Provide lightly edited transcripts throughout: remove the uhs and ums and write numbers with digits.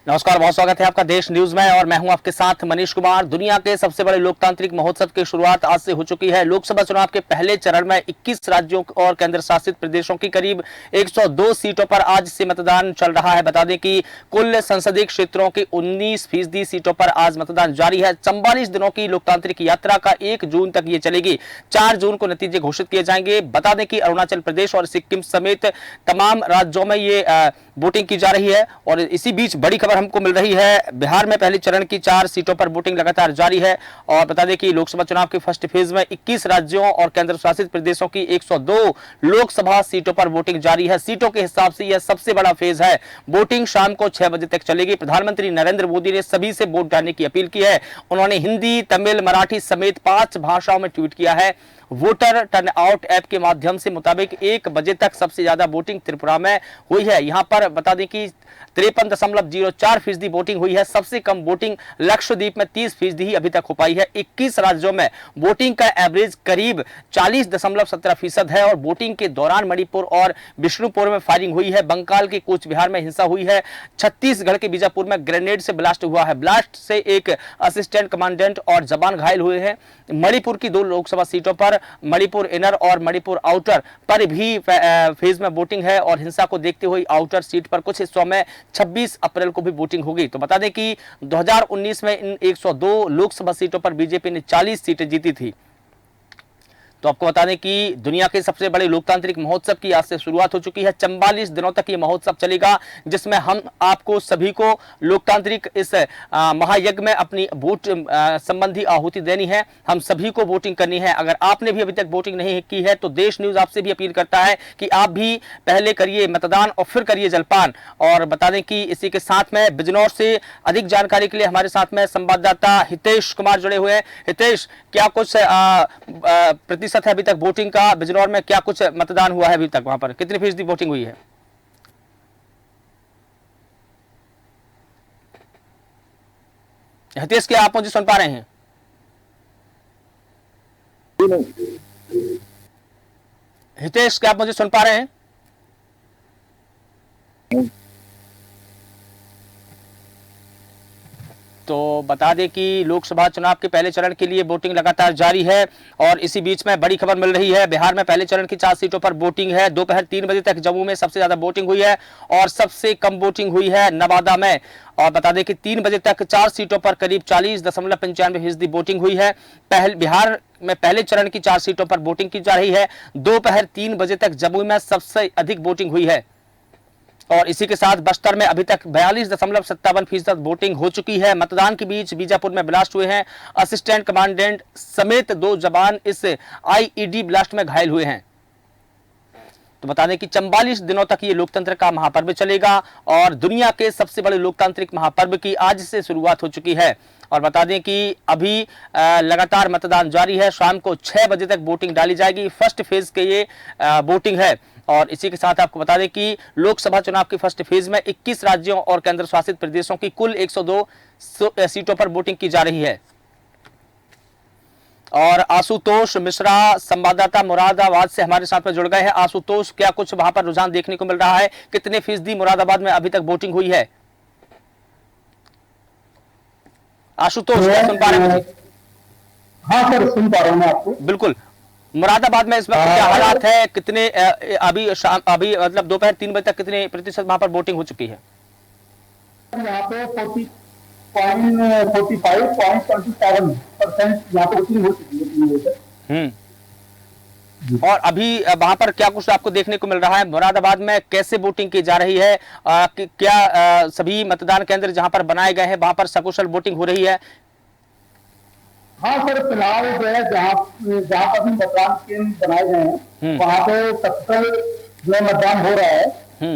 नमस्कार, बहुत स्वागत है आपका देश न्यूज में और मैं हूं आपके साथ मनीष कुमार। दुनिया के सबसे बड़े लोकतांत्रिक महोत्सव की शुरुआत आज से हो चुकी है। लोकसभा चुनाव के पहले चरण में 21 राज्यों और केंद्र शासित प्रदेशों की करीब 102 सीटों पर आज से मतदान चल रहा है। बता दें कि कुल संसदीय क्षेत्रों की 19% सीटों पर आज मतदान जारी है। 44 दिनों की लोकतांत्रिक यात्रा का 1 जून तक ये चलेगी। 4 जून को नतीजे घोषित किए जाएंगे। बता दें कि अरुणाचल प्रदेश और सिक्किम समेत तमाम राज्यों में ये वोटिंग की जा रही है। और इसी बीच बड़ी खबर हमको मिल रही है, बिहार में पहले चरण की 4 सीटों पर वोटिंग लगातार जारी है। और बता दें कि लोकसभा चुनाव के फर्स्ट फेज में 21 राज्यों और केंद्र शासित प्रदेशों की 102 लोकसभा सीटों पर वोटिंग जारी है। सीटों के हिसाब से यह सबसे बड़ा फेज है। वोटिंग शाम को 6 बजे तक चलेगी। प्रधानमंत्री नरेंद्र मोदी ने सभी से वोट डालने की अपील की है। उन्होंने हिंदी, तमिल, मराठी समेत 5 भाषाओं में ट्वीट किया है। वोटर टर्नआउट ऐप के माध्यम से मुताबिक 1 बजे तक सबसे ज्यादा वोटिंग त्रिपुरा में हुई है। यहां पर बता दें कि 53.04% वोटिंग हुई है। सबसे कम वोटिंग लक्षद्वीप में 30% ही अभी तक हो पाई है। 21 राज्यों में वोटिंग का एवरेज करीब 40.17% है। और वोटिंग के दौरान मणिपुर और बिष्णुपुर में फायरिंग हुई है। बंगाल के कूच बिहार में हिंसा हुई है। छत्तीसगढ़ के बीजापुर में ग्रेनेड से ब्लास्ट हुआ है। ब्लास्ट से एक असिस्टेंट कमांडेंट और जवान घायल हुए हैं। मणिपुर की 2 लोकसभा सीटों पर मणिपुर इनर और मणिपुर आउटर पर भी फेज में वोटिंग है। और हिंसा को देखते हुए आउटर सीट पर कुछ हिस्सों में 26 अप्रैल को भी वोटिंग होगी। तो बता दें कि 2019 में इन 102 लोकसभा सीटों पर बीजेपी ने 40 सीटें जीती थी। तो आपको बता दें कि दुनिया के सबसे बड़े लोकतांत्रिक महोत्सव की आज से शुरुआत हो चुकी है। 44 दिनों तक ये महोत्सव चलेगा, जिसमें हम आपको सभी को लोकतांत्रिक इस महायज्ञ में अपनी वोट संबंधी आहुति देनी है। हम सभी को वोटिंग करनी है। अगर आपने भी अभी तक वोटिंग नहीं की है तो देश न्यूज आपसे भी अपील करता है कि आप भी पहले करिए मतदान और फिर करिए जलपान। और बता दें कि इसी के साथ में बिजनौर से अधिक जानकारी के लिए हमारे साथ में संवाददाता हितेश कुमार जुड़े हुए हैं। हितेश, क्या कुछ प्रतिशत है अभी तक वोटिंग का? बिजनौर में क्या कुछ मतदान हुआ है अभी तक? वहां पर कितनी फीसदी वोटिंग हुई है? हितेश, क्या आप मुझे सुन पा रहे हैं? हितेश, क्या आप मुझे सुन पा रहे हैं? तो बता दें कि लोकसभा चुनाव के पहले चरण के लिए वोटिंग लगातार जारी है। और इसी बीच में बड़ी खबर मिल रही है, बिहार में पहले चरण की 4 सीटों पर वोटिंग है। दोपहर 3 बजे तक जम्मू में सबसे ज्यादा वोटिंग हुई है और सबसे कम वोटिंग हुई है नवादा में। और बता दें कि 3 बजे तक 4 सीटों पर करीब 40.95% वोटिंग हुई है। बिहार में पहले चरण की 4 सीटों पर वोटिंग की जा रही है। दोपहर 3 बजे तक जम्मू में सबसे अधिक वोटिंग हुई है। और इसी के साथ बस्तर में अभी तक 42.57% वोटिंग हो चुकी है। मतदान के बीच बीजापुर में ब्लास्ट हुए हैं। असिस्टेंट कमांडेंट समेत 2 जवान इस आईईडी ब्लास्ट में घायल हुए हैं। तो बता दें कि 44 दिनों तक ये लोकतंत्र का महापर्व चलेगा और दुनिया के सबसे बड़े लोकतांत्रिक महापर्व की आज से शुरुआत हो चुकी है। और बता दें कि अभी लगातार मतदान जारी है। शाम को 6 बजे तक वोटिंग डाली जाएगी। फर्स्ट फेज के ये वोटिंग है। और इसी के साथ आपको बता दें कि लोकसभा चुनाव की फर्स्ट फेज में 21 राज्यों और केंद्र शासित प्रदेशों की कुल 102 सीटों पर वोटिंग की जा रही है। और आशुतोष मिश्रा संवाददाता मुरादाबाद से हमारे साथ में जुड़ गए हैं। आशुतोष, क्या कुछ वहां पर रुझान देखने को मिल रहा है? कितने फीसदी मुरादाबाद में अभी तक वोटिंग हुई है? आशुतोष, क्या सुन पा रहे हैं मुझे? हाँ सर, सुन पा रहा हूँ मैं आपको। बिल्कुल। मुरादाबाद में इस वक्त क्या हालात है? कितने अभी मतलब दोपहर 3 बजे तक कितने प्रतिशत वहां पर वोटिंग हो चुकी है? यहाँ पे 45.27% यहाँ पे वोटिंग हो चुकी है। और अभी वहां पर क्या कुछ आपको देखने को मिल रहा है? मुरादाबाद में कैसे वोटिंग की जा रही है? क्या सभी मतदान केंद्र जहां पर बनाए गए हैं वहां पर सकुशल वोटिंग हो रही है? हाँ सर, फिलहाल जो है जहाँ पर भी मतदान केंद्र बनाए गए हैं वहाँ पे सकुशल जो है मतदान हो रहा है।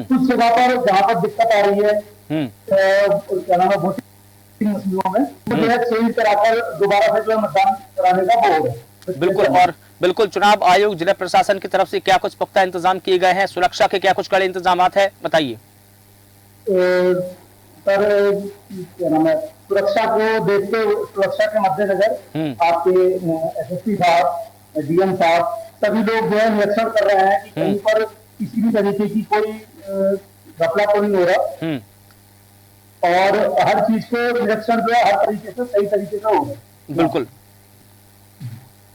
कुछ जगह पर जहाँ पर दिक्कत आ रही है क्या नाम है वोटिंग मशीनों में, जो है चेंज कराकर दोबारा से जो है मतदान कराने का वो होगा। बिल्कुल। और बिल्कुल, चुनाव आयोग जिला प्रशासन की तरफ से क्या कुछ पुख्ता इंतजाम किए गए हैं? सुरक्षा के क्या कुछ कड़े इंतजाम है, बताइए। सर क्या नाम है, सुरक्षा को देखते, सुरक्षा के मद्देनजर आपके एसएसपी साहब, डीएम साहब सभी लोग जो है निरीक्षण कर रहे हैं कि कहीं पर किसी भी तरीके की कोई घपला तो नहीं हो रहा। और हर चीज को निरीक्षण जो है हर तरीके से सही तरीके से होगा। बिल्कुल।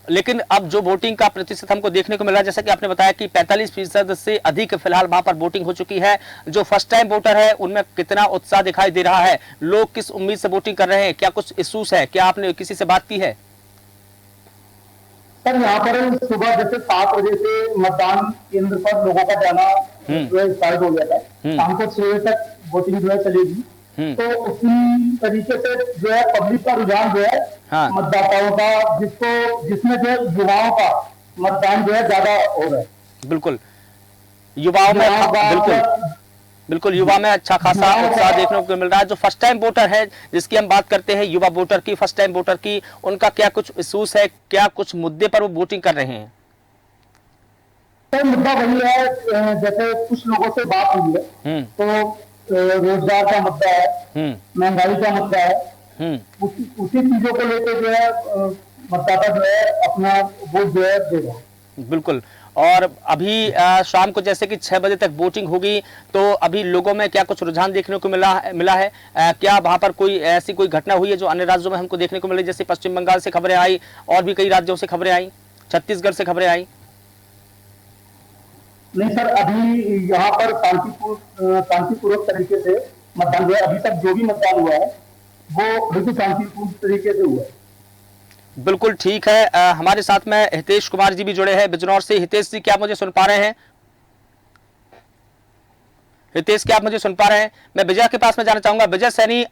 लेकिन अब जो वोटिंग का प्रतिशत हमको देखने को मिल रहा है, जैसा कि आपने बताया कि 45% से अधिक फिलहाल वहां पर वोटिंग हो चुकी है। जो फर्स्ट टाइम वोटर है उनमें कितना उत्साह दिखाई दे रहा है? लोग किस उम्मीद से वोटिंग कर रहे हैं? क्या कुछ इश्यूज है? क्या आपने किसी से बात की है? सर यहाँ पर सुबह जैसे 7 बजे से मतदान केंद्र पर लोगों का जाना जो है स्टार्ट हो गया था। शाम को 6 बजे तक वोटिंग जो है चलेगी। तो उसी तरीके से जो है पब्लिक का रुझान जो है मतदाताओं का, जिसमें जो है युवाओं का मतदान जो है ज्यादा हो रहा है। बिल्कुल, युवाओं में बिल्कुल युवा में अच्छा खासा उत्साह देखने को मिल रहा है। जो फर्स्ट टाइम वोटर है, जिसकी हम बात करते हैं, युवा वोटर की, फर्स्ट टाइम वोटर की, उनका क्या कुछ इश्यूज है? क्या कुछ मुद्दे पर वो वोटिंग कर रहे हैं? तो मुद्दा वही है, जैसे कुछ लोगों से बात हुई है तो रोजगार का मुद्दा है, महंगाई का मुद्दा है, उसी चीजों को लेकर जो है मतदाता जो है अपना वोट जो है देगा। बिल्कुल। और अभी शाम को जैसे कि 6 बजे तक वोटिंग होगी, तो अभी लोगों में क्या कुछ रुझान देखने को मिला है? क्या वहां पर कोई ऐसी कोई घटना हुई है जो अन्य राज्यों में हमको देखने को मिली? जैसे पश्चिम बंगाल से खबरें आई और भी कई राज्यों से खबरें आई, छत्तीसगढ़ से खबरें आई। नहीं सर, अभी यहाँ पर शांतिपूर्वक तरीके से मतदान हुआ है। अभी तक जो भी मतदान हुआ है वो बिल्कुल शांतिपूर्ण तरीके से हुआ है। बिल्कुल ठीक है। हमारे साथ में हितेश कुमार जी भी जुड़े हैं बिजनौर से। हितेश जी, क्या आप मुझे सुन पा रहे हैं? हितेश, क्या आप मुझे सुन पा रहे हैं? मैं विजय के पास में जाना चाहूंगा। विजय सैनी,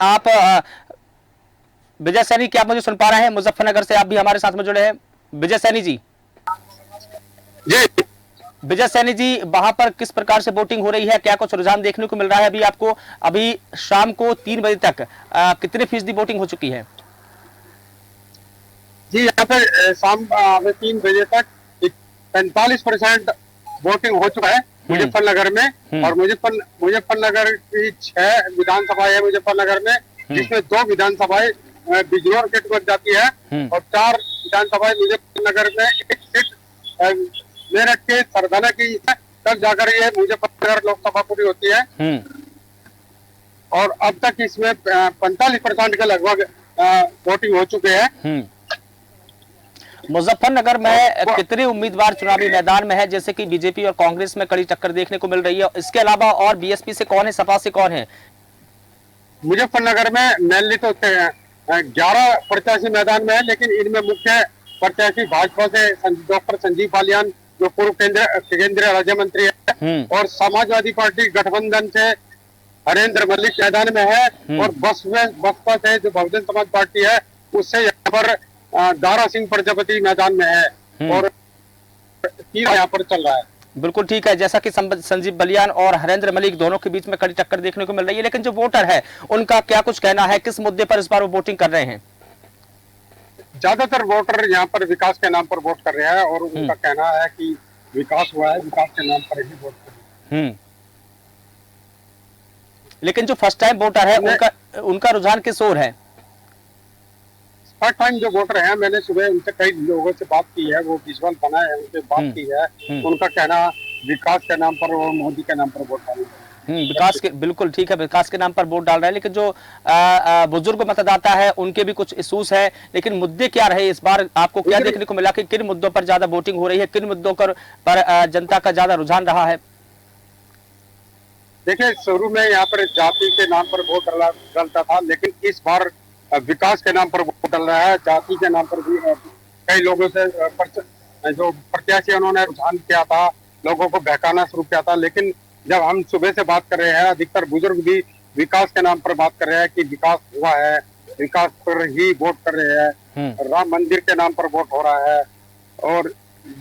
विजय सैनी, क्या आप मुझे सुन पा रहे हैं? मुजफ्फरनगर से आप भी हमारे साथ में जुड़े हैं। विजय सैनी जी। विजय सैनी जी, वहां पर किस प्रकार से वोटिंग हो रही है? क्या कुछ रुझान देखने को मिल रहा है अभी आपको? अभी शाम को 3 बजे तक कितने फीसदी वोटिंग हो चुकी है? जी, यहाँ पे शाम 3 बजे तक 45% वोटिंग हो चुका है मुजफ्फरनगर में। और मुजफ्फरनगर की 6 विधानसभा है मुजफ्फरनगर में, जिसमें 2 विधानसभाएं बिजनौर गेट पर जाती है और 4 विधानसभाएं मुजफ्फरनगर में, 1 सीट मेरठ के सरदाना की तक जाकर ये मुजफ्फरनगर लोकसभा पूरी होती है। और अब तक इसमें 45% के लगभग वोटिंग हो चुके हैं। मुजफ्फरनगर में कितने उम्मीदवार चुनावी मैदान में है? जैसे कि बीजेपी और कांग्रेस में कड़ी टक्कर देखने को मिल रही है। इसके अलावा और बीएसपी से कौन है, सपा से कौन है? मुजफ्फरनगर में मेनली तो 11 प्रत्याशी मैदान में है, लेकिन इनमें मुख्य प्रत्याशी भाजपा से डॉक्टर संजीव बालियान, जो पूर्व केंद्रीय राज्य मंत्री है, और समाजवादी पार्टी गठबंधन से हरेंद्र मलिक मैदान में है, और बसपा से जो बहुजन समाज पार्टी है उससे यहाँ पर दारा सिंह प्रजापति मैदान में है। और 3 यहाँ पर चल रहा है। बिल्कुल ठीक है। जैसा कि संजीव बलियान और हरेंद्र मलिक दोनों के बीच में कड़ी टक्कर देखने को मिल रही है, लेकिन जो वोटर है उनका क्या कुछ कहना है? किस मुद्दे पर इस बार वो वोटिंग कर रहे हैं? ज्यादातर वोटर यहाँ पर विकास के नाम पर वोट कर रहे हैं और उनका कहना है कि विकास हुआ है, विकास के नाम पर ही वोट कर रहे हैं। लेकिन जो फर्स्ट टाइम वोटर है उनका रुझान किस ओर है? फर्स्ट टाइम जो वोटर है, मैंने सुबह उनसे कई लोगों से बात की है, वो विजुअल बना है, उनसे बात की है। उनका कहना विकास के नाम पर और मोदी के नाम पर वोट डाल रहे हैं। विकास के, बिल्कुल ठीक है, विकास के नाम पर वोट डाल रहे हैं। लेकिन जो बुजुर्ग मतदाता है उनके भी कुछ इश्यूज है। लेकिन मुद्दे क्या रहे इस बार? आपको क्या देखने को मिला कि किन मुद्दों पर ज्यादा वोटिंग हो रही है? किन मुद्दों पर जनता का ज्यादा रुझान रहा है? देखिए, शुरू में यहाँ पर जाति के नाम पर वोट डालता था, लेकिन इस बार विकास के नाम पर वोट डाल रहा है। जाति के नाम पर भी कई लोगों से जो प्रत्याशी उन्होंने रुझान किया था, लोगों को बहकाना शुरू किया था। लेकिन जब हम सुबह से बात कर रहे हैं, अधिकतर बुजुर्ग भी विकास के नाम पर बात कर रहे हैं कि विकास हुआ है, विकास पर ही वोट कर रहे हैं। राम मंदिर के नाम पर वोट हो रहा है, और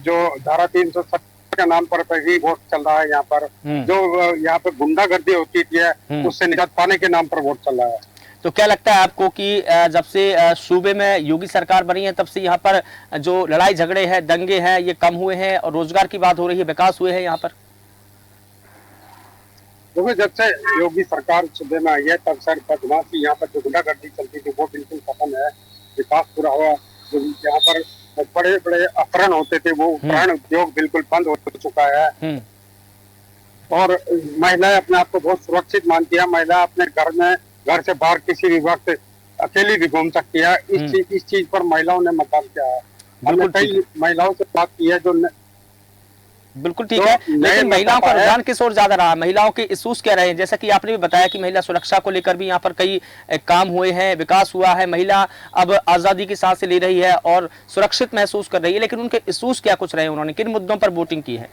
जो धारा 370 के नाम पर ही वोट चल रहा है। यहाँ पर जो यहाँ पे गुंडागर्दी होती थी उससे निजात पाने के नाम पर वोट चल रहा है। तो क्या लगता है आपको कि जब से सूबे में योगी सरकार बनी है तब से यहाँ पर जो लड़ाई झगड़े हैं, दंगे हैं, ये कम हुए हैं और रोजगार की बात हो रही है, विकास हुए हैं यहाँ पर? देखो, जब से योगी सरकार सूबे में आई है तब सर बदमाशी, यहाँ पर जो गुंडागर्दी चलती थी वो बिल्कुल खत्म है, विकास पूरा हुआ। जो यहाँ पर बड़े बड़े अपहरण होते थे वो अपहरण उद्योग बिल्कुल बंद हो चुका है। और महिलाएं अपने आप को बहुत सुरक्षित मानती है। महिला अपने घर में घर से बाहर किसी भी वक्त अकेली भी घूम सकती है। इस चीज पर महिलाओं ने मतदान किया है। हमने कई महिलाओं से बात की है जो बिल्कुल ठीक है, लेकिन महिलाओं का रुझान किस ओर ज्यादा रहा? महिलाओं के इश्यूज क्या रहे हैं? जैसा कि आपने भी बताया कि महिला सुरक्षा को लेकर भी यहाँ पर कई काम हुए हैं, विकास हुआ है, महिला अब आजादी की सांसें ले रही है और सुरक्षित महसूस कर रही है, लेकिन उनके इश्यूज क्या कुछ रहे? उन्होंने किन मुद्दों पर वोटिंग की है?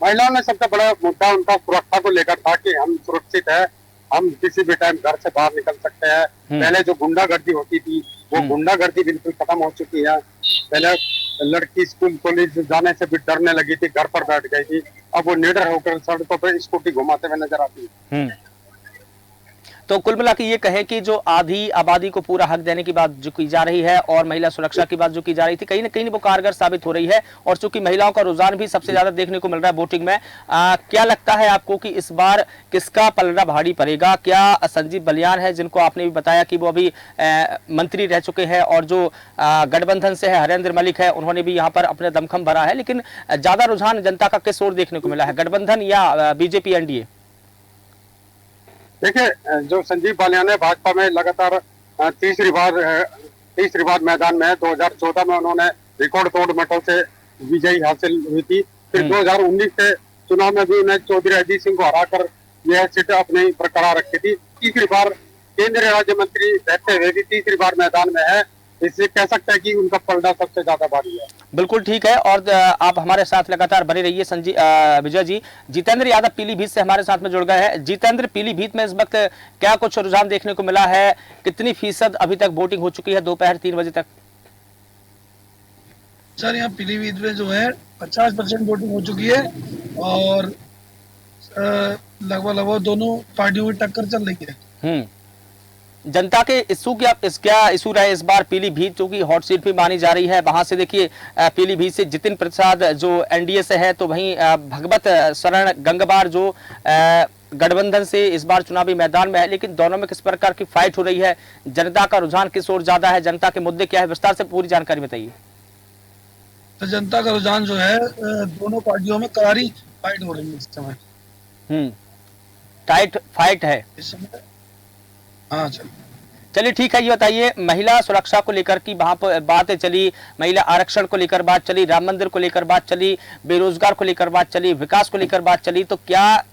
महिलाओं ने सबसे बड़ा मुद्दा उनका सुरक्षा को लेकर था कि हम सुरक्षित है, हम किसी भी टाइम घर से बाहर निकल सकते हैं। पहले जो गुंडागर्दी होती थी वो गुंडागर्दी बिल्कुल खत्म हो चुकी है। पहले लड़की स्कूल कॉलेज जाने से भी डरने लगी थी, घर पर बैठ गई थी, अब वो निडर होकर सड़कों पर स्कूटी घुमाते हुए नजर आती है। तो कुल मिला के ये कहें कि जो आधी आबादी को पूरा हक देने की बात जो की जा रही है और महिला सुरक्षा की बात जो की जा रही थी, कहीं ना कहीं वो कारगर साबित हो रही है। और चूंकि महिलाओं का रुझान भी सबसे ज्यादा देखने को मिल रहा है वोटिंग में, क्या लगता है आपको कि इस बार किसका पलड़ा भारी पड़ेगा? क्या संजीव बलियान है, जिनको आपने भी बताया कि वो अभी मंत्री रह चुके हैं, और जो गठबंधन से है हरेंद्र मलिक है, उन्होंने भी यहाँ पर अपने दमखम भरा है, लेकिन ज्यादा रुझान जनता का किस ओर देखने को मिला है, गठबंधन या बीजेपी एनडीए? देखिए, जो संजीव बालियान है भाजपा में लगातार तीसरी बार मैदान में है। 2014 में उन्होंने रिकॉर्ड तोड़ मतों से विजयी हासिल हुई थी। फिर 2019 के चुनाव में भी उन्हें चौधरी अजीत सिंह को हराकर यह सीट अपने बरकरार रखी थी। तीसरी बार केंद्रीय राज्य मंत्री रहते हुए भी तीसरी बार मैदान में है, इससे कह सकते हैं कि उनका पलड़ा सबसे ज्यादा भारी है। बिल्कुल ठीक है, और आप हमारे साथ लगातार बने रहिए। विजय जी, जितेंद्र यादव पीलीभीत से हमारे साथ में जुड़ गए हैं। जितेंद्र, पीलीभीत में इस वक्त क्या कुछ रुझान देखने को मिला है? कितनी फीसद अभी तक वोटिंग हो चुकी है दोपहर 3 बजे तक? सर, यहाँ पीलीभीत में जो है 50% वोटिंग हो चुकी है और लगभग दोनों पार्टियों की टक्कर चल रही है। जनता के इशू क्या इशू रहे इस बार पीलीभीत, जो कि हॉट सीट भी मानी जा रही है? वहां से देखिए, पीलीभीत से जितिन प्रसाद जो एनडीए से है, तो वहीं भगवत शरण गंगवार जो गठबंधन से इस बार चुनावी मैदान में है, लेकिन दोनों में किस प्रकार की फाइट हो रही है? जनता का रुझान किस ओर ज्यादा है? जनता के मुद्दे क्या है? विस्तार से पूरी जानकारी बताइए। तो जनता का रुझान जो है दोनों पार्टियों में करारी फाइट हो रही है इस समय। टाइट फाइट है इस समय। हाँ, चलिए ठीक है, ये बताइए, महिला सुरक्षा को लेकर की वहां पर बातें चली, महिला आरक्षण को लेकर बात चली, राम मंदिर को लेकर बात चली, बेरोजगार को लेकर बात चली, विकास को लेकर बात चली, तो क्या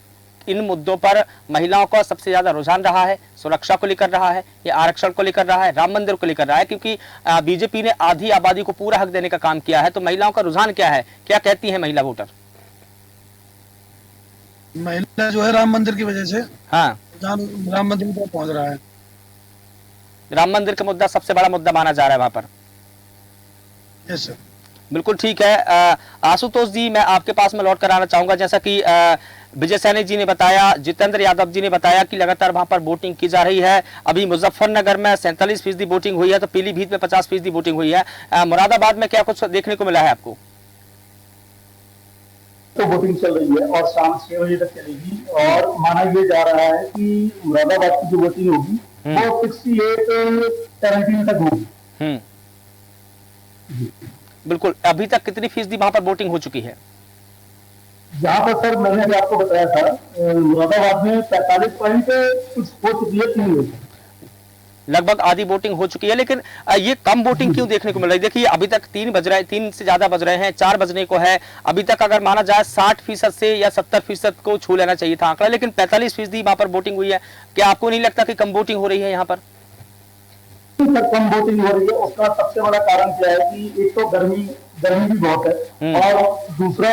इन मुद्दों पर महिलाओं का सबसे ज्यादा रुझान रहा है? सुरक्षा को लेकर रहा है या आरक्षण को लेकर रहा है, राम मंदिर को लेकर रहा है? क्योंकि बीजेपी ने आधी आबादी को पूरा हक देने का काम किया है, तो महिलाओं का रुझान क्या है? क्या कहती है महिला वोटर? महिला जो है राम मंदिर की वजह से, हाँ, राम मंदिर तक पहुंच रहा है। राम मंदिर का मुद्दा सबसे बड़ा मुद्दा माना जा रहा है वहां पर। यस सर, बिल्कुल ठीक है। आशुतोष जी, मैं आपके पास में लौट कर आना चाहूंगा। जैसा कि विजय सैनी जी ने बताया, जितेंद्र यादव जी ने बताया कि लगातार वहां पर वोटिंग की जा रही है। अभी मुजफ्फरनगर में 47% वोटिंग हुई है, तो पीलीभीत में 50% वोटिंग हुई है। मुरादाबाद में क्या कुछ देखने को मिला है आपको? तो वोटिंग चल रही है और शाम 6 बजे तक चलेगी, और माना यह जा रहा है कि मुरादाबाद की जो वोटिंग होगी वो 68-17 तक होगी। बिल्कुल। अभी तक कितनी फीसदी वहां पर वोटिंग हो चुकी है? यहाँ पर सर मैंने भी आपको बताया था, मुरादाबाद में 45 पॉइंट कुछ हो चुकी है, 3 बजे लगभग आधी वोटिंग हो चुकी है, लेकिन ये कम वोटिंग क्यों देखने को मिल रही है? देखिए, अभी तक 3 बज रहे हैं, 3 से ज्यादा बज रहे हैं, 4 बजने को है। अभी तक अगर माना जाए 60% से या 70% को छू लेना चाहिए था आंकड़ा, लेकिन 45% वहां पर वोटिंग हुई है। क्या आपको नहीं लगता कि कम वोटिंग हो रही है यहाँ पर? कम वोटिंग हो रही है, उसका सबसे बड़ा कारण क्या है कि एक तो गर्मी भी बहुत है, और दूसरा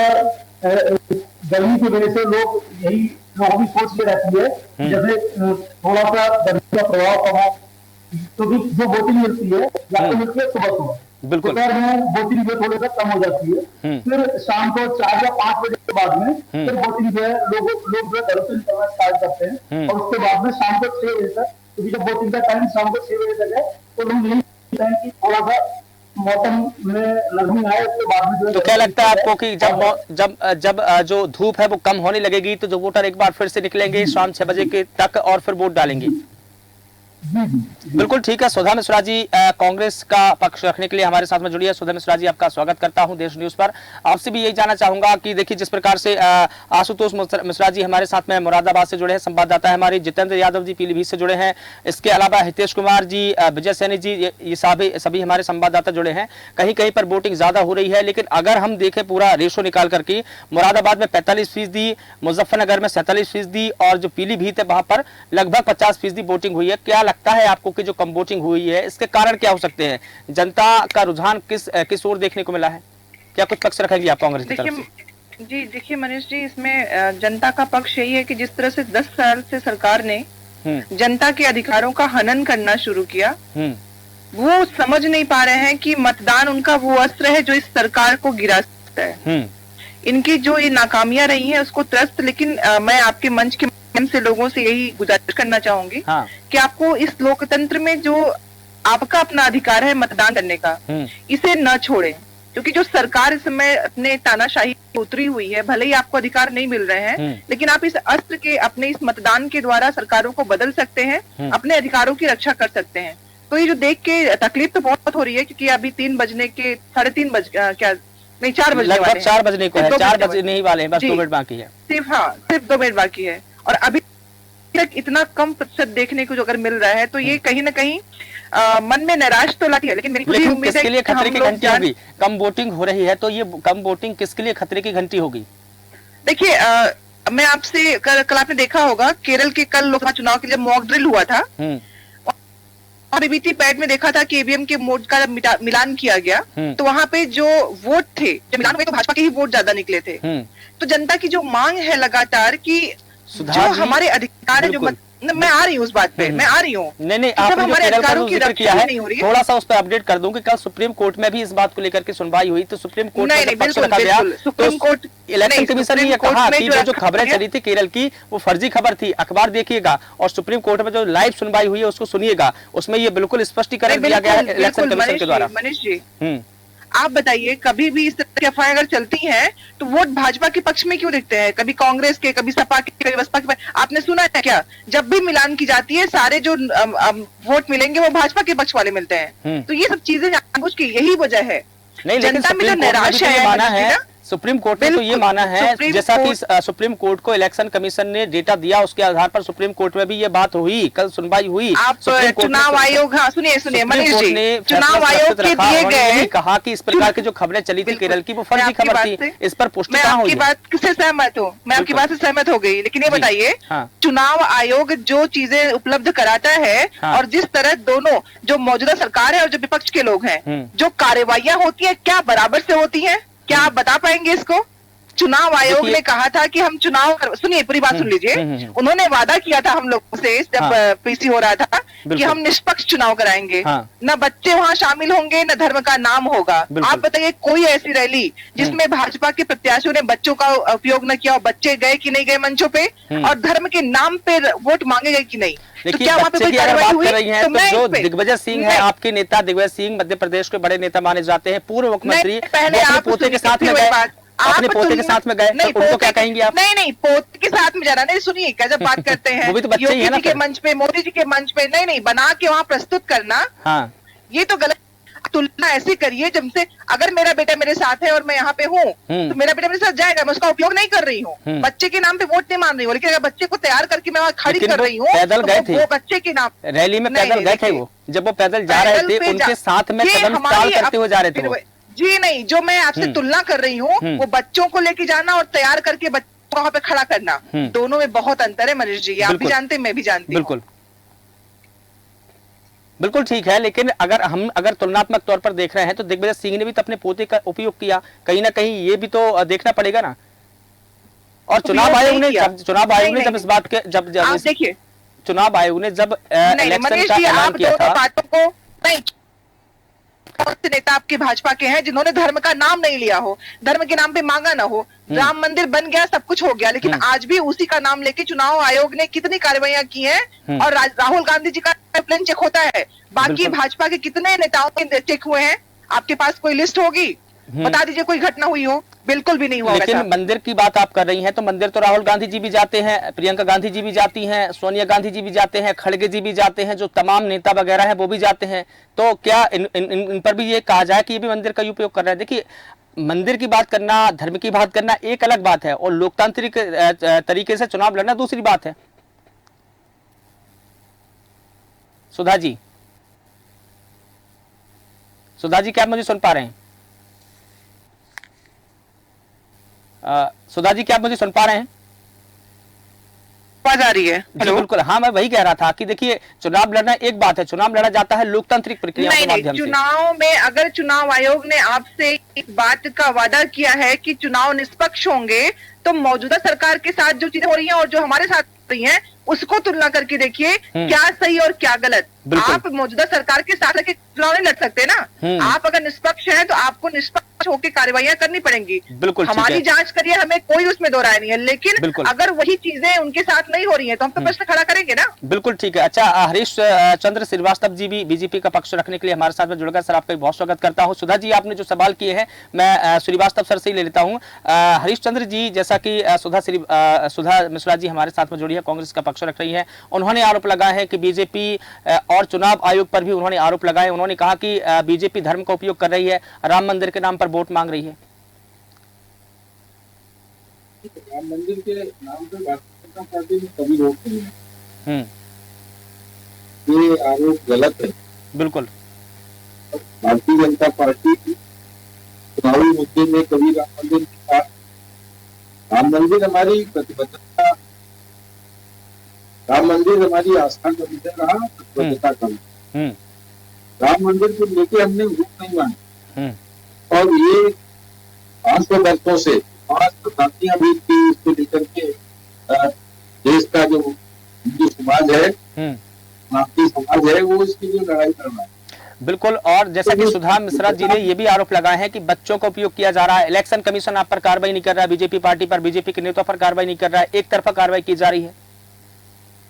गर्मी की वजह से लोगों की सोच ये रहती है जैसे थोड़ा सा गर्मी का प्रभाव कम हो, तो जो वोटिंग मिलती है या तो मिलती है सुबह, बिल्कुल, दोपहर में वोटिंग जो थोड़ी सा कम हो जाती है। फिर शाम को 4 या 5 बजे के बाद में फिर वोटिंग जो है लोग जो है घरों से निकलना स्टार्ट करते हैं, और उसके बाद में शाम को 6 बजे तक, क्योंकि जब वोटिंग का टाइम शाम को 6 बजे तक है, तो लोग यही चाहते हैं कि थोड़ा सा मौसम में नरमी आए, उसके बाद में जो है। तो क्या लगता है आपको कि जब जो धूप है वो कम होने लगेगी, तो जो वोटर एक बार फिर से निकलेंगे शाम 6 बजे के तक और फिर वोट डालेंगे? बिल्कुल ठीक है। सुधा मिश्रा जी कांग्रेस का पक्ष रखने के लिए हमारे साथ में जुड़ी है। सुधा मिश्रा जी, आपका स्वागत करता हूं देश न्यूज पर। आपसे भी यही जानना चाहूंगा कि देखिए, जिस प्रकार से आशुतोष मिश्रा जी हमारे साथ में मुरादाबाद से जुड़े हैं, संवाददाता है हमारे जितेंद्र यादव जी पीलीभीत से जुड़े हैं, इसके अलावा हितेश कुमार जी, विजय सैनी जी, ये सभी हमारे संवाददाता जुड़े हैं। कहीं कहीं पर वोटिंग ज्यादा हो रही है, लेकिन अगर हम देखें पूरा रेशो निकाल करके, मुरादाबाद में 45%, मुजफ्फरनगर में 47% और जो पीलीभीत है वहां पर लगभग 50% वोटिंग हुई है। क्या लगता है आपको कि जो कम वोटिंग हुई है इसके कारण क्या हो सकते हैं? जनता का रुझान किस ओर देखने को मिला है? क्या कुछ पक्ष रखेंगे आप कांग्रेस की तरफ से? जी देखिए मनीष जी, इसमें जनता का पक्ष यही है कि जिस तरह से 10 साल से सरकार ने जनता के अधिकारों का हनन करना शुरू किया, वो समझ नहीं पा रहे हैं कि मतदान उनका वो अस्त्र है जो इस सरकार को गिरा सकता है। इनकी जो ये नाकामियां रही हैं उसको त्रस्त, लेकिन मैं आपके मंच के से लोगों से यही गुजारिश करना चाहूंगी कि आपको इस लोकतंत्र में जो आपका अपना अधिकार है मतदान करने का, इसे न छोड़ें, क्योंकि जो सरकार इस समय अपने तानाशाही उतरी हुई है, भले ही आपको अधिकार नहीं मिल रहे हैं, लेकिन आप इस अस्त्र के, अपने इस मतदान के द्वारा सरकारों को बदल सकते हैं, अपने अधिकारों की रक्षा कर सकते हैं। तो ये जो देख के तकलीफ तो बहुत हो रही है, क्योंकि अभी 3 बजने के 3:30 बज क्या नहीं 4 बजने वाले हैं। 4 बजने को है, 4 बजने ही वाले हैं, बस 2 मिनट बाकी है। सिर्फ 2 मिनट बाकी है, और अभी तक इतना कम प्रतिशत देखने को जो अगर मिल रहा है, तो ये कहीं ना कहीं मन में निराश तो लाती है, लेकिन मेरी पूरी उम्मीद है किसके लिए खतरे की घंटी होगी? कम वोटिंग हो रही है तो ये कम वोटिंग किसके लिए खतरे की घंटी होगी? देखिए, मैं आपसे कल आपने देखा होगा केरल के कल लोकसभा चुनाव के लिए मॉक ड्रिल हुआ था, और ईवीटी पैड में देखा था कि ईवीएम के वोट का मिलान किया गया, तो वहां पे जो वोट थे, जब मिलान हुए तो भाजपा के ही वोट ज्यादा निकले थे। तो जनता की जो मांग है लगातार कि जो हमारे अधिकार है, जो मैं आ रही हूँ उस बात पे, मैं आ रही हूँ। नहीं, आपने हमारे अधिकारों की रक्षा किया है, थोड़ा सा उस पर अपडेट कर दूं कि कल सुप्रीम कोर्ट में भी इस बात को लेकर के सुनवाई हुई, तो सुप्रीम कोर्ट में पक्ष रखा गया। सुप्रीम कोर्ट इलेक्शन कमीशन ने कहा कि जो खबरें चली थी केरल की वो फर्जी खबर थी, अखबार देखिएगा, और सुप्रीम कोर्ट में जो लाइव सुनवाई हुई है उसको सुनिएगा, उसमें ये बिल्कुल स्पष्टीकरण दिया गया है इलेक्शन कमीशन के द्वारा। मनीष जी, आप बताइए, कभी भी इस तरह की अफवाहें अगर चलती हैं तो वोट भाजपा के पक्ष में क्यों दिखते हैं? कभी कांग्रेस के, कभी सपा के, कभी बसपा के। आपने सुना है क्या, जब भी मिलान की जाती है सारे जो वोट मिलेंगे वो भाजपा के पक्ष वाले मिलते हैं? तो ये सब चीजें जानबूझ के यही वजह है। नहीं, जनता में जो निराशा है, सुप्रीम कोर्ट ने तो ये माना है, जैसा कि सुप्रीम कोर्ट को इलेक्शन कमीशन ने डेटा दिया, उसके आधार पर सुप्रीम कोर्ट में भी ये बात हुई, कल सुनवाई हुई। आप चुनाव आयोग, सुनिए मनीष जी, चुनाव आयोग के दिए गए, कहा कि इस प्रकार की जो खबरें चली थी केरल की वो फर्जी खबर थी, इस पर पुष्टि कहां हुई? मैं आपकी बात से सहमत हूँ, मैं आपकी बात से सहमत हो गई, लेकिन ये बताइए, चुनाव आयोग जो चीजें उपलब्ध कराता है, और जिस तरह दोनों जो मौजूदा सरकार है और जो विपक्ष के लोग हैं, जो कार्रवाइयां होती है, क्या बराबर से होती है? क्या आप बता पाएंगे इसको? चुनाव आयोग ने कहा था कि हम सुनिए पूरी बात सुन लीजिए, उन्होंने वादा किया था हम लोगों से जब पीसी हो रहा था कि हम निष्पक्ष चुनाव कराएंगे, न बच्चे वहां शामिल होंगे, न धर्म का नाम होगा। आप बताइए, कोई ऐसी रैली जिसमें भाजपा के प्रत्याशियों ने बच्चों का उपयोग न किया हो, बच्चे गए कि नहीं गए मंचों पे, और धर्म के नाम पे वोट मांगे गए कि नहीं? तो क्या वहाँ पे कोई कार्रवाई हुई? तो जो दिग्विजय सिंह है, आपके नेता दिग्विजय सिंह मध्य प्रदेश के बड़े नेता माने जाते हैं, पूर्व मुख्यमंत्री, पहले अपने पोते के साथ में गए, अपने पोते के साथ में गए, तो उनको क्या कहेंगे आप? नहीं, पोते के साथ में जाना नहीं, सुनिए क्या जब बात करते हैं, वो भी तो बच्चे ही है ना, योगी जी के मंच पे, मोदी जी के मंच पे, नहीं बना के वहाँ प्रस्तुत करना, ये तो गलत। तुलना ऐसे करिए जब से, अगर मेरा बेटा मेरे साथ है और मैं यहाँ पे हूँ, तो मेरा बेटा मेरे साथ जाएगा, मैं उसका उपयोग नहीं कर रही हूँ, बच्चे के नाम पे वोट नहीं मान रही हूँ, लेकिन अगर बच्चे को तैयार करके मैं वहाँ खड़ी कर रही हूँ, पैदल गए थे, वो बच्चे के नाम रैली में पैदल गए थे, वो जब वो पैदल जा रहे थे उनके साथ में कदम ताल करते हुए जा रहे थे। जी नहीं, जो मैं आपसे तुलना कर रही हूँ वो बच्चों को लेके जाना और तैयार करके बच्चों को वहाँ पे खड़ा करना, दोनों में बहुत अंतर है मनीष जी, आप भी जानते हैं, मैं भी जानती हूँ। बिल्कुल ठीक है, लेकिन अगर तुलनात्मक तौर पर देख रहे हैं तो दिग्विजय सिंह ने भी तो अपने पोते का उपयोग किया, कहीं ना कहीं ये भी तो देखना पड़ेगा ना। और चुनाव आयोग ने जब इस बात के जब देखिए, चुनाव आयोग ने जब इलेक्शन का ऐलान किया था, बातों को नहीं, कौन से नेता आपके भाजपा के हैं जिन्होंने धर्म का नाम नहीं लिया हो, धर्म के नाम पे मांगा ना हो? राम मंदिर बन गया, सब कुछ हो गया, लेकिन आज भी उसी का नाम लेके चुनाव आयोग ने कितनी कार्रवाइयां की हैं, और राहुल गांधी जी का पाइपलाइन चेक होता है, बाकी भाजपा के कितने नेताओं के चेक हुए हैं? आपके पास कोई लिस्ट होगी? बता दीजिए कोई घटना हुई हो बिल्कुल भी नहीं हुआ। लेकिन मंदिर की बात आप कर रही हैं तो मंदिर तो राहुल गांधी जी भी जाते हैं, प्रियंका गांधी जी भी जाती हैं, सोनिया गांधी जी भी जाते हैं, खड़गे जी भी जाते हैं, जो तमाम नेता वगैरह हैं वो भी जाते हैं। तो क्या इन पर भी ये कहा जाए कि ये भी मंदिर का ही उपयोग कर रहे हैं? देखिए, मंदिर की बात करना, धर्म की बात करना एक अलग बात है और लोकतांत्रिक तरीके से चुनाव लड़ना दूसरी बात है। सुधा जी, सुधा जी क्या आप मुझे सुन पा रहे हैं? सुधा जी क्या आप मुझे सुन पा रहे हैं? आवाज आ रही है? जी बिल्कुल, हाँ मैं वही कह रहा था कि देखिए, चुनाव लड़ना एक बात है, चुनाव लड़ा जाता है लोकतांत्रिक प्रक्रिया के माध्यम से। चुनाव में अगर चुनाव आयोग ने आपसे इस बात का वादा किया है कि चुनाव निष्पक्ष होंगे, तो मौजूदा सरकार के साथ जो चीजें हो रही हैं और जो हमारे साथ हो रही हैं उसको तुलना करके देखिए क्या सही और क्या गलत। आप मौजूदा सरकार के साथ रह चुनाव नहीं लड़ सकते ना। आप अगर निष्पक्ष हैं तो आपको निष्पक्ष होकर कार्रवाइयां करनी पड़ेंगी। बिल्कुल, हमारी जांच करिए, हमें कोई उसमें दो राय नहीं है, लेकिन अगर वही चीजें उनके साथ नहीं हो रही है तो हम तो प्रश्न खड़ा करेंगे ना। बिल्कुल ठीक है। अच्छा, हरीश चंद्र श्रीवास्तव जी भी बीजेपी का पक्ष रखने के लिए हमारे साथ में जुड़ गए। सर आपका बहुत स्वागत करता हूँ। सुधा जी आपने जो सवाल किए हैं मैं श्रीवास्तव सर से ही ले लेता हूँ। हरीश चंद्र जी, जैसा कि सुधा मिश्रा जी हमारे साथ में जुड़ी है, कांग्रेस का पक्ष रख रही है, उन्होंने आरोप लगाया है कि बीजेपी और चुनाव आयोग पर भी उन्होंने आरोप लगाए। उन्होंने कहा कि बीजेपी धर्म का उपयोग कर रही है, राम मंदिर के नाम पर वोट मांग रही है। राम मंदिर के नाम पे भारतीय जनता पार्टी में कभी रोक नहीं है। ये आरोप गलत है। बिल्कुल, भारतीय जनता पार्टी चुनावी मुद्दे में कभी राम मंदिर के साथ, राम मंदिर हमारी प्रतिबद्धता, राम मंदिर हमारी आस्था का विषय रहा, प्रतिबद्धता का। राम मंदिर को लेके हमने वोट नहीं मांगे और ये 500 वर्षों से 5 शताब्दियां भी थी इसको लेकर के देश का जो हिंदू समाज है, भारतीय समाज है, वो इसके लिए लड़ाई कर रहा है। बिल्कुल। और जैसा कि सुधा मिश्रा जी ने ये भी आरोप लगाए हैं कि बच्चों का उपयोग किया जा रहा है, इलेक्शन कमीशन आप पर कार्रवाई नहीं कर रहा है, बीजेपी पार्टी पर, बीजेपी के नेताओं पर कार्रवाई नहीं कर रहा है, एक तरफा कार्रवाई की जा रही है।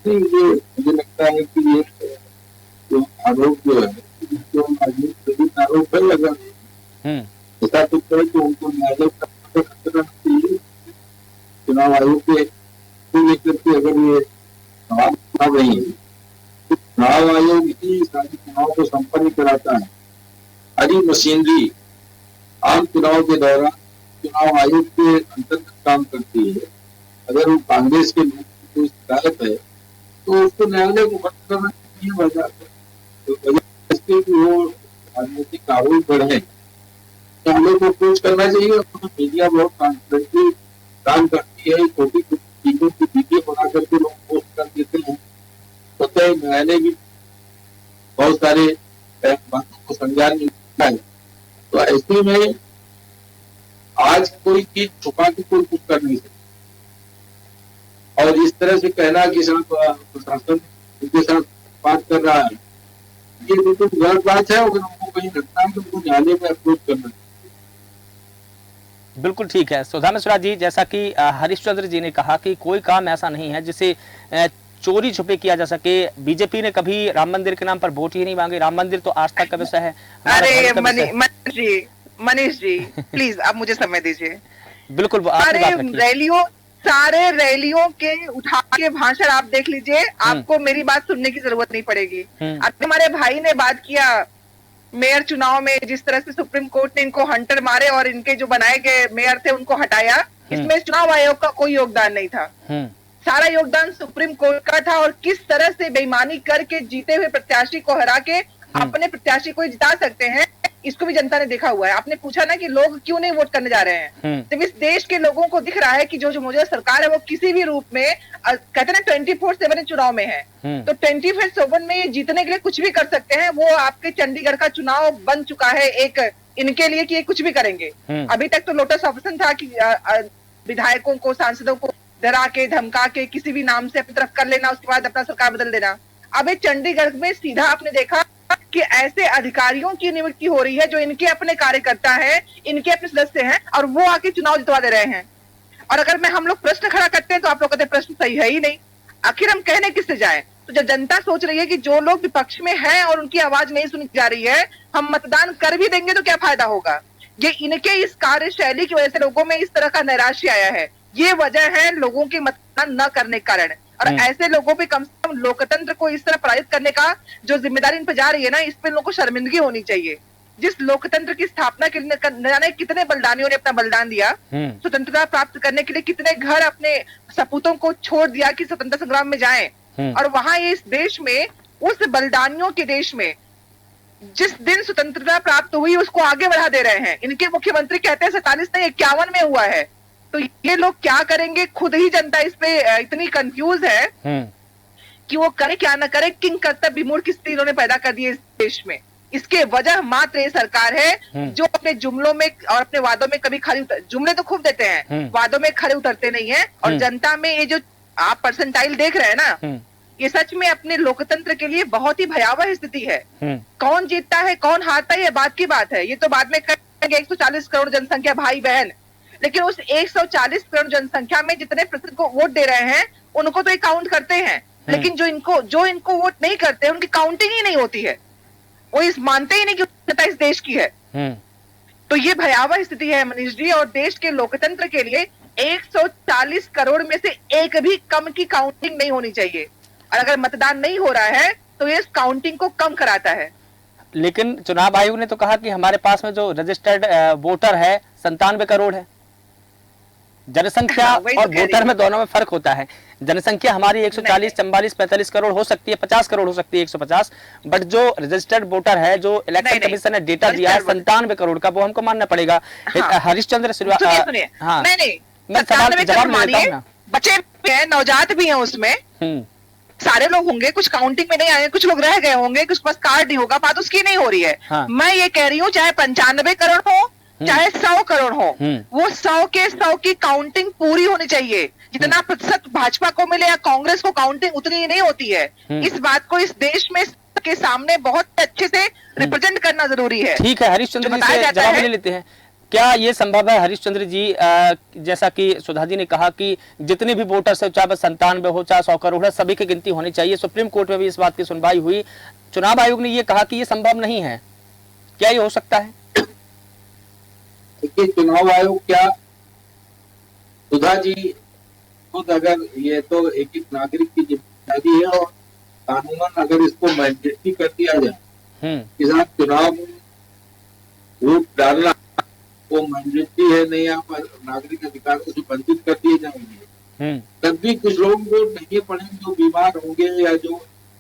ये मुझे लगता है कि ये जो आरोप जो है, जो आरोप है लगा ऐसा तो कहे तो उनको न्यायालय का चुनाव आयोग के लेकर के अगर ये सवाल उठा रही है तो चुनाव आयोग ही सारे चुनाव को संपन्न कराता है। सारी मशीनरी आम चुनाव के दौरान चुनाव आयोग के अंतर्गत काम करती है। अगर वो कांग्रेस के लोग की कोई शिकायत है तो उसको न्यायालय को बंद करना चाहिए। वजह इसके वो राजनीतिक आरोप बढ़े, न्यायालय को अप्रोच करना चाहिए। मीडिया बहुत ट्रांसपेरेंटली काम करती है, छोटी छोटी चीजों की वीडियो बना करके लोग पोस्ट कर देते हैं। पता है न्यायालय भी बहुत सारे बातों को संज्ञान में लेता है। तो ऐसे में आज कोई चीज छुपा के कोई कुछ कर नहीं सकता और इस तरह से कहना कि प्रशासन उनके साथ बात कर रहा है, ये बिल्कुल गलत बात है। अगर उनको कहीं लगता है तो उनको न्यायालय में अप्रोच करना। बिल्कुल ठीक है। सुधा मिश्रा जी, जैसा कि हरीशचंद्र जी ने कहा कि कोई काम ऐसा नहीं है जिसे चोरी छुपे किया जा सके। बीजेपी ने कभी राम मंदिर के नाम पर वोट ही नहीं मांगे। राम मंदिर तो आस्था का विषय है। अरे मनीष जी प्लीज आप मुझे समय दीजिए। बिल्कुल, सारे रैलियों के उठा के भाषण आप देख लीजिए, आपको मेरी बात सुनने की जरूरत नहीं पड़ेगी। अब हमारे भाई ने बात किया मेयर चुनाव में, जिस तरह से सुप्रीम कोर्ट ने इनको हंटर मारे और इनके जो बनाए गए मेयर थे उनको हटाया, इसमें चुनाव आयोग का कोई योगदान नहीं था। सारा योगदान सुप्रीम कोर्ट का था और किस तरह से बेईमानी करके जीते हुए प्रत्याशी को हरा के अपने प्रत्याशी को जिता सकते हैं, इसको भी जनता ने देखा हुआ है। आपने पूछा ना कि लोग क्यों नहीं वोट करने जा रहे हैं, जब इस देश के लोगों को दिख रहा है कि जो मौजूदा सरकार है वो किसी भी रूप में कहते हैं 24/7 चुनाव में है, तो 24/7 में ये जीतने के लिए कुछ भी कर सकते हैं। वो आपके चंडीगढ़ का चुनाव बन चुका है एक इनके लिए कि ये कुछ भी करेंगे। अभी तक तो लोटस ऑप्शन था कि विधायकों को, सांसदों को डरा के धमका के किसी भी नाम से अपनी तरफ कर लेना, उसके बाद अपना सरकार बदल देना। अब चंडीगढ़ में सीधा आपने देखा कि ऐसे अधिकारियों की नियुक्ति हो रही है जो इनके अपने कार्यकर्ता हैं, इनके अपने सदस्य हैं और वो आके चुनाव जितवा दे रहे हैं। और अगर हम लोग प्रश्न खड़ा करते हैं तो आप लोग कहते हैं प्रश्न सही है ही नहीं। आखिर हम कहने किससे जाएं? तो जब जनता सोच रही है कि जो लोग विपक्ष में हैं और उनकी आवाज नहीं सुनी जा रही है, हम मतदान कर भी देंगे तो क्या फायदा होगा? ये इनके इस कार्यशैली की वजह से लोगों में इस तरह का नैराश्य आया है। ये वजह है लोगों के मतदान न करने के कारण। और ऐसे लोगों पे कम से कम लोकतंत्र को इस तरह पराजित करने का जो जिम्मेदारी इन पर जा रही है ना, इस पे लोगों को शर्मिंदगी होनी चाहिए। जिस लोकतंत्र की स्थापना के लिए न जाने कितने बलिदानियों ने अपना बलिदान दिया, स्वतंत्रता प्राप्त करने के लिए कितने घर अपने सपूतों को छोड़ दिया कि स्वतंत्रता संग्राम में जाएं, और वहां ये इस देश में, उस बलिदानियों के देश में जिस दिन स्वतंत्रता प्राप्त हुई उसको आगे बढ़ा दे रहे हैं। इनके मुख्यमंत्री कहते हैं 47 नहीं 51 में हुआ है। तो ये लोग क्या करेंगे, खुद ही जनता इस पे इतनी कंफ्यूज है कि वो करे क्या ना करे। किंग कर्तव्य विमूढ़ की स्थिति इन्होंने पैदा कर दी है इस देश में। इसके वजह मात्र ये सरकार है जो अपने जुमलों में और अपने वादों में कभी खरी जुमले तो खूब देते हैं, वादों में खरे उतरते नहीं है। और जनता में ये जो आप परसेंटाइल देख रहे हैं ना, ये सच में अपने लोकतंत्र के लिए बहुत ही भयावह स्थिति है। कौन जीतता है कौन हारता है ये बात की बात है, ये तो बाद में कहेंगे। 140 करोड़ जनसंख्या भाई बहन, लेकिन उस 140 करोड़ जनसंख्या में जितने प्रतिशत को वोट दे रहे हैं उनको तो ये काउंट करते हैं, लेकिन जो इनको वोट नहीं करते उनकी काउंटिंग ही नहीं होती है। वो इस मानते ही नहीं कि जनता इस देश की है। तो ये भयावह स्थिति है मनीष जी, और देश के लोकतंत्र के लिए 140 करोड़ में से एक भी कम की काउंटिंग नहीं होनी चाहिए। और अगर मतदान नहीं हो रहा है तो ये काउंटिंग को कम कराता है। लेकिन चुनाव आयोग ने तो कहा कि हमारे पास में जो रजिस्टर्ड वोटर है 97 करोड़ है। जनसंख्या और वोटर में दोनों में फर्क होता है। जनसंख्या हमारी 140, 44, 45 करोड़ हो सकती है, 50 करोड़ हो सकती है, 150, बट जो रजिस्टर्ड वोटर है, जो इलेक्शन कमीशन ने डेटा दिया है 97 करोड़ का, वो हमको मानना पड़ेगा। हरिश्चंद्र हाँ, मैं सवाल का जवाब ले लेता हूं ना। बच्चे भी हैं, नवजात भी हैं उसमें, सारे लोग होंगे, कुछ काउंटिंग में नहीं आएंगे, कुछ लोग रह गए होंगे, कुछ पास कार्ड नहीं होगा, बात उसकी नहीं हो रही है। हाँ। मैं ये कह रही हूँ चाहे 95 करोड़ हो चाहे 100 करोड़ हो, वो 100 के 100 की काउंटिंग पूरी होनी चाहिए। जितना प्रतिशत भाजपा को मिले या कांग्रेस को, काउंटिंग उतनी ही नहीं होती है। इस बात को इस देश में के सामने बहुत अच्छे से रिप्रेजेंट करना जरूरी है। ठीक है, हरीशचंद्र जी से जवाब ले लेते हैं। क्या ये संभव है हरीशचंद्र जी, जैसा कि सुधा जी ने कहा कि जितने भी वोटर्स है, चाहे 97 हो चाहे 100 करोड़ है, सभी की गिनती होनी चाहिए। सुप्रीम कोर्ट में भी इस बात की सुनवाई हुई, चुनाव आयोग ने ये कहा कि ये संभव नहीं है। क्या ये हो सकता है? देखिए, चुनाव आयोग क्या, सुधा जी खुद, अगर ये तो एक एक नागरिक की जिम्मेदारी है, और कानूनन अगर इसको मैंडेटरी कर दिया जाए कि साथ चुनाव में वोट डालना वो मैंडेटरी है, नहीं आप नागरिक अधिकारों से वंचित कर दिए जाएंगे, तब भी कुछ लोग वोट नहीं पड़ेंगे, जो बीमार होंगे या जो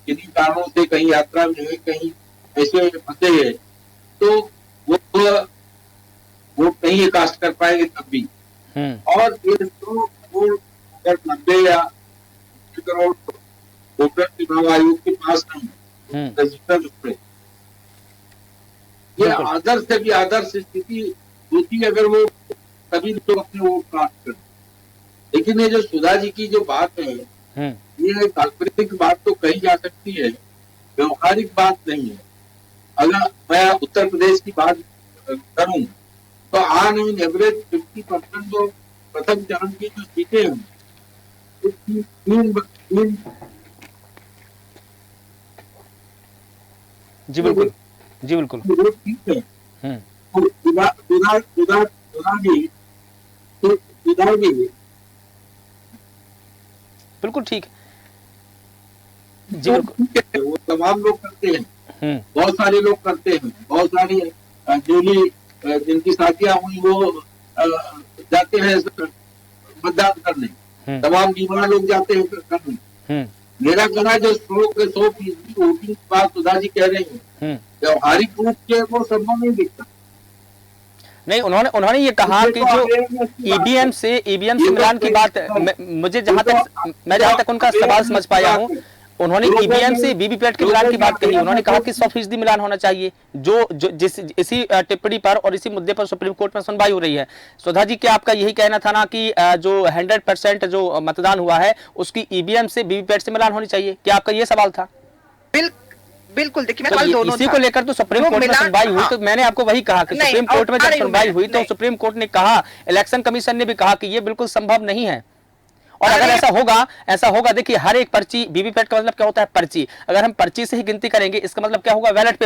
किन्हीं कारणों से कहीं यात्रा में है, कहीं ऐसे फंसे है, तो वो वोट नहीं कास्ट कर पाएंगे तब भी। और ये तो अगर 90 या 80 करोड़ वोटर चुनाव आयोग के पास नहीं रजिस्टर पे, ये आदर्श से भी आदर्श स्थिति होती अगर वो सभी लोग अपने वोट कास्ट कर। लेकिन ये जो सुधा जी की जो बात है, ये काल्पनिक बात तो कही जा सकती है, व्यवहारिक बात नहीं है। अगर मैं उत्तर प्रदेश की बात करूं तो ऑन एन एवरेज 50% जो प्रथम चरण की जो सीटें हैं, जी बिल्कुल, जी बिल्कुल, ठीक है। बिल्कुल ठीक है, जी बिल्कुल, वो तमाम लोग करते हैं, बहुत सारे लोग करते हैं, बहुत सारी जोली जिनकी शादियां हुई वो जाते हैं मतदान करने, तमाम बीमार लोग जाते हैं करने। मेरा कहना है जो 100% वोटिंग की बात सुधा जी कह रहे हैं, व्यवहारिक रूप से वो संभव नहीं दिखता। नहीं, उन्होंने ये कहा कि जो ईवीएम से मिलान की बात, मुझे जहां तक उनका सवाल समझ पाया हूं, उन्होंने ईवीएम से वीवीपैट के मिलान की बात कही। उन्होंने कहा कि 100% मिलान होना चाहिए, इसी टिप्पणी पर और इसी मुद्दे पर सुप्रीम कोर्ट में सुनवाई हो रही है। सुधा जी, क्या आपका यही कहना था ना कि जो 100% जो मतदान हुआ है उसकी ईवीएम से वीवीपैट से मिलान होनी चाहिए? क्या आपका ये सवाल था? बिल्कुल, देखिए मैं दोनों इसी को लेकर तो सुप्रीम कोर्ट में सुनवाई हुई, तो मैंने आपको वही कहा कि सुप्रीम कोर्ट में जब सुनवाई हुई तो सुप्रीम कोर्ट ने कहा, इलेक्शन कमीशन ने भी कहा कि ये बिल्कुल संभव नहीं है। और अगर ऐसा होगा देखिए, हर एक पर्ची, वीवीपैट का मतलब क्या होता है, पर्ची, अगर हम पर्ची से ही गिनती करेंगे इसका मतलब क्या होगा, बैलेट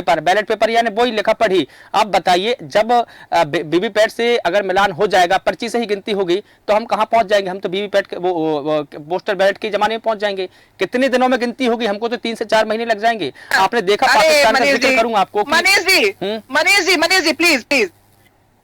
पेपर यानी वही लिखा पढ़ी। आप बताइए, जब वीवीपैट से अगर मिलान हो जाएगा, पर्ची से ही गिनती होगी, तो हम कहां पहुंच जाएंगे, हम तो वीवीपैट के वो पोस्टल बैलेट के जमाने में पहुंच जाएंगे। कितने दिनों में गिनती होगी, हमको तो 3 से 4 महीने लग जाएंगे। आपने देखा, पाकिस्तान का जिक्र करूंगा आपको, मनीष जी प्लीज,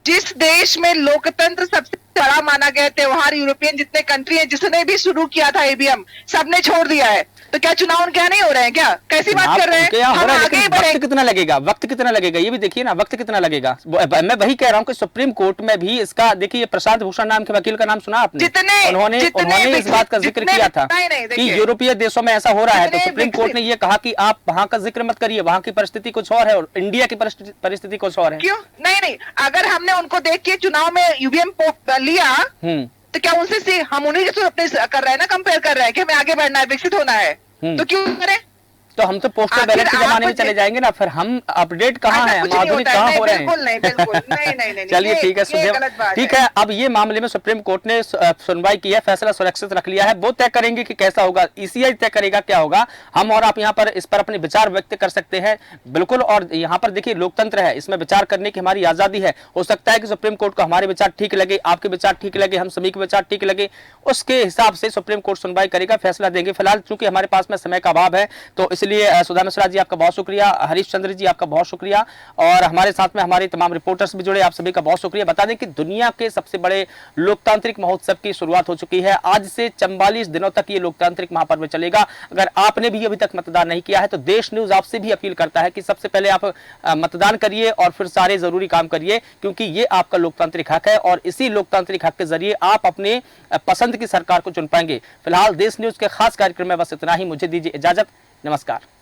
जिस देश में लोकतंत्र सबसे बड़ा माना गया त्योहार, यूरोपियन जितने कंट्री है जिसने भी शुरू किया था ईवीएम, सबने छोड़ दिया है, तो क्या चुनाव उनके यहाँ नहीं हो रहे हैं क्या? कैसी बात कर रहे हैं? हम आगे बढ़े। वक्त कितना लगेगा, ये भी देखिए ना, वक्त कितना लगेगा। मैं वही कह रहा हूँ कि सुप्रीम कोर्ट में भी इसका, देखिए प्रशांत भूषण नाम के वकील का नाम सुना आपने, उन्होंने इस बात का जिक्र किया था कि यूरोपीय देशों में ऐसा हो रहा है, तो सुप्रीम कोर्ट ने ये कहा कि आप वहां का जिक्र मत करिए, वहां की परिस्थिति कुछ और है और इंडिया की परिस्थिति कुछ और है। क्यों नहीं, अगर हमने उनको देख के चुनाव में ईवीएम लिया तो क्या उनसे हम उन्हीं के अपने कर रहे हैं ना, कंपेयर कर रहे हैं कि हमें आगे बढ़ना है, विकसित होना है, तो क्यों करें? तो हम तो पोस्टल बैलेट के जमाने में चले जाएंगे ना, फिर हम अपडेट कहाँ हैं, हम आधुनिक कहाँ हो रहे हैं? बिल्कुल नहीं। चलिए ठीक है, ठीक है। अब ये मामले में सुप्रीम कोर्ट ने सुनवाई की है, फैसला सुरक्षित रख लिया है, वो तय करेंगे कि कैसा होगा, ईसीआई तय करेगा क्या होगा। हम और आप यहाँ पर इस पर अपने विचार व्यक्त कर सकते हैं, बिल्कुल। और यहाँ पर देखिए, लोकतंत्र है, इसमें विचार करने की हमारी आजादी है। हो सकता है कि सुप्रीम कोर्ट को हमारे विचार ठीक लगे, आपके विचार ठीक लगे, हम सभी के विचार ठीक लगे, उसके हिसाब से सुप्रीम कोर्ट सुनवाई करेगा, फैसला देंगे। फिलहाल चूंकि हमारे पास में समय का अभाव है, तो इसलिए सुधा मिश्रा जी आपका बहुत शुक्रिया, हरीश चंद्र जी आपका बहुत शुक्रिया, और हमारे साथ में हमारे तमाम रिपोर्टर्स भी जुड़े, आप सभी का बहुत शुक्रिया। बता दें कि दुनिया के सबसे बड़े लोकतांत्रिक महोत्सव की शुरुआत हो चुकी है। आज से 44 दिनों तक ये लोकतांत्रिक महापर्व चलेगा। अगर आपने भी अभी तक मतदान नहीं किया है, तो देश न्यूज आपसे भी अपील करता है कि सबसे पहले आप मतदान करिए और फिर सारे जरूरी काम करिए, क्योंकि ये आपका लोकतांत्रिक हक है और इसी लोकतांत्रिक हक के जरिए आप अपने पसंद की सरकार को चुन पाएंगे। फिलहाल देश न्यूज के खास कार्यक्रम में बस इतना ही। मुझे दीजिए इजाजत, नमस्कार।